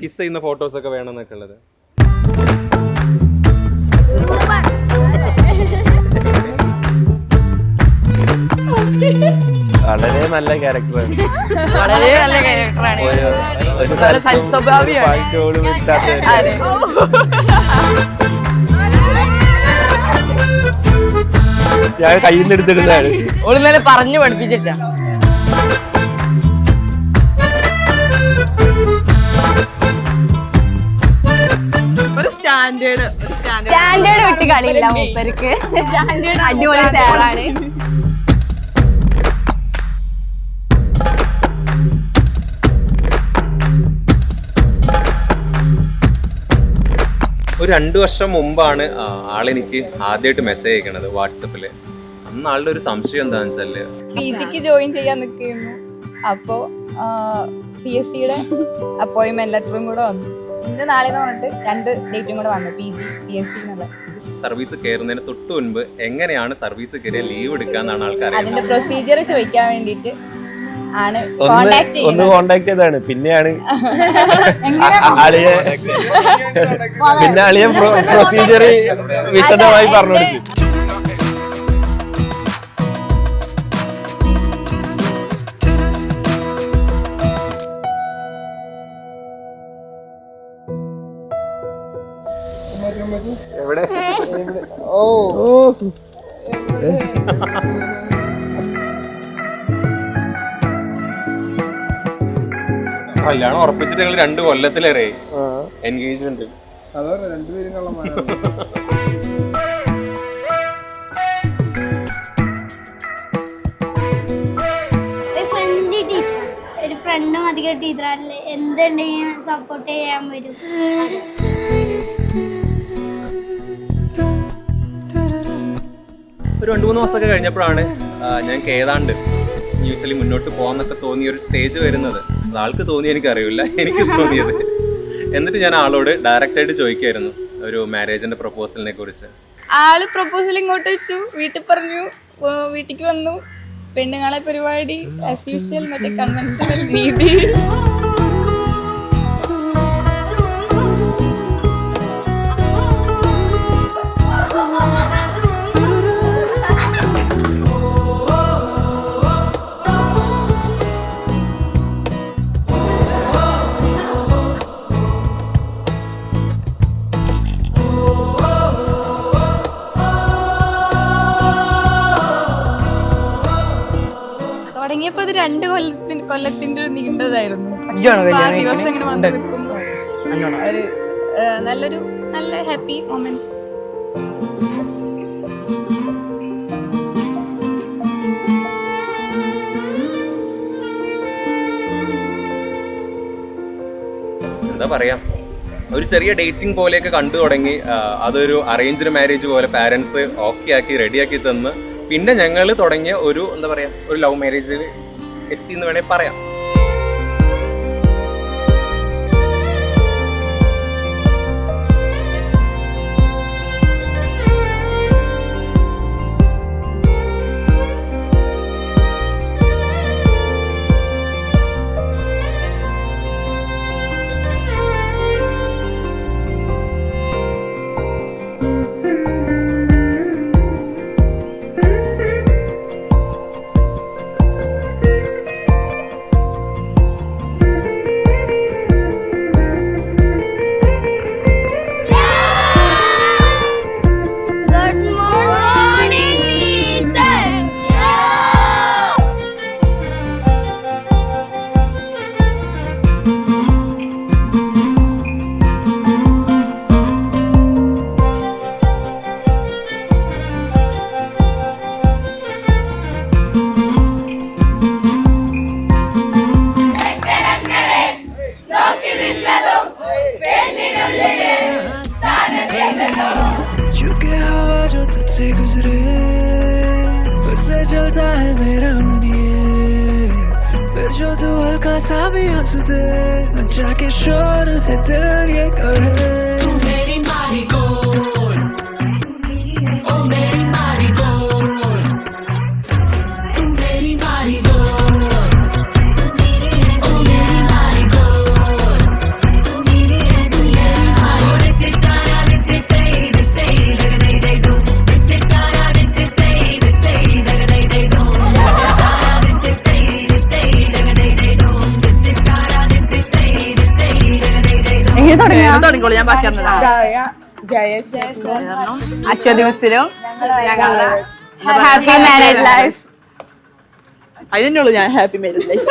Kiss ചെയ്യുന്ന photos ഒക്കെ വേണമെന്നൊക്കെ ഉള്ളത്. വളരെ നല്ല ക്യാരക്ടറാണ്. വളരെ നല്ല ക്യാരക്ടറാണ്. ഞാൻ കയ്യിൽ നിന്ന് എടുത്തിടുന്നതാണ്. ഓള് ഇന്നലെ പറഞ്ഞു പഠിപ്പിച്ചാ. സ്റ്റാൻഡേർഡ് വിട്ട് കളിയില്ല മൂപ്പർക്ക്. അടിപൊളി സാറാണ്. ഒരു 2 വർഷം മുമ്പാണ് ആളെനിക്ക് ആദ്യമായിട്ട് മെസ്സേജ് അയക്കണത് വാട്സപ്പില്. അന്ന് ആളുടെ ഒരു സംശയം എന്താണെന്ന് വെച്ചാല് PGക്ക് ജോയിൻ ചെയ്യാൻ നിൽക്കുന്നു. അപ്പോ PSCയുടെ അപ്പോയിന്റ്മെന്റ് ലെറ്ററും കൂടെ വന്നു. ഇന്ന് നാളെ എന്ന് പറഞ്ഞിട്ട് 2 ഡേറ്റും കൂടെ വന്നു. PG PSC എന്നുള്ള സർവീസ് കയറുന്നതിന് തൊട്ട് മുൻപ് എങ്ങനെയാണ് സർവീസ് കയറിയ ലീവ് എടുക്കാന്നാണ് ആൾക്കാർ അതിന്റെ പ്രൊസീജിയർ ചോദിക്കാൻ വേണ്ടിട്ട് ആണ് ഒന്ന് കോണ്ടാക്ട് ചെയ്താണ്. പിന്നെയാണ് അളിയ പ്രൊസീജിയർ വിശദമായി പറഞ്ഞു കൊടുത്തു. എവിടെ കല്യാണം ഉറപ്പിച്ചിട്ട് ഞങ്ങൾ 2 കൊല്ലത്തിലേറെ എൻഗേജ്മെന്റ്. ഒരു ഫ്രണ്ടും അധികം ടീച്ചറല്ലേ, എന്തുണ്ടെങ്കിലും സപ്പോർട്ട് ചെയ്യാൻ വരും. ഒരു 2-3 മാസമൊക്കെ കഴിഞ്ഞപ്പോഴാണ് ഞങ്ങൾക്ക് ഏതാണ്ട് യൂഷ്വലി മുന്നോട്ട് പോകാന്നൊക്കെ തോന്നിയ ഒരു സ്റ്റേജ് വരുന്നത്. അത് ആൾക്ക് തോന്നി എനിക്കറിയില്ല, എനിക്ക് തോന്നിയത്. എന്നിട്ട് ഞാൻ ആളോട് ഡയറക്റ്റ് ആയിട്ട് ചോദിക്കായിരുന്നു ഒരു മാരേജിന്റെ പ്രപ്പോസലിനെ കുറിച്ച്. ആള് പ്രപ്പോസൽ ഇങ്ങോട്ട് വെച്ചു, വീട്ടിൽ പറഞ്ഞു, വീട്ടിക്ക് വന്നു. പെണ്ണുങ്ങളെ പരിപാടി ആസ് യൂഷ്വൽ മറ്റേ കൺവെൻഷണൽ രീതി. തുടങ്ങിയപ്പോ അത് 2 കൊല്ലത്തിന്റെ ഒരു നീണ്ടതായിരുന്നു. ദിവസം ഇങ്ങനെ വന്നു നിൽക്കുമ്പോ ഒരു നല്ല ഹാപ്പി മൊമെന്റ്. എന്താ പറയാ, ഒരു ചെറിയ ഡേറ്റിംഗ് പോലെയൊക്കെ കണ്ടു തുടങ്ങി. അതൊരു അറേഞ്ച്ഡ് മാരേജ് പോലെ പാരന്റ്സ് ഓക്കെ ആക്കി റെഡിയാക്കി തന്ന് പിന്നെ ഞങ്ങൾ തുടങ്ങിയ ഒരു എന്താ പറയാ ഒരു ലവ് മാരേജിൽ എത്തി എന്ന് വേണേൽ പറയാം. से गुजरे उससे चलता है मेरा मन ये, फिर जो तू हल्का सा भी हंस दे मचा के शोर है दिल ये करे। तू मेरी marigold, ओ मेरी marigold, तू मेरी marigold, ओ मेरी marigold, तू मेरी തുടങ്ങിക്കോളൂ ഞാൻ ബാക്കി അശ്വതി മിസ്സിലും ഞങ്ങളുടെ ഹാപ്പി മാരേജ് ലൈഫ് അതിനുള്ളൂ ഞാൻ ഹാപ്പി മാരേജ് ലൈഫ്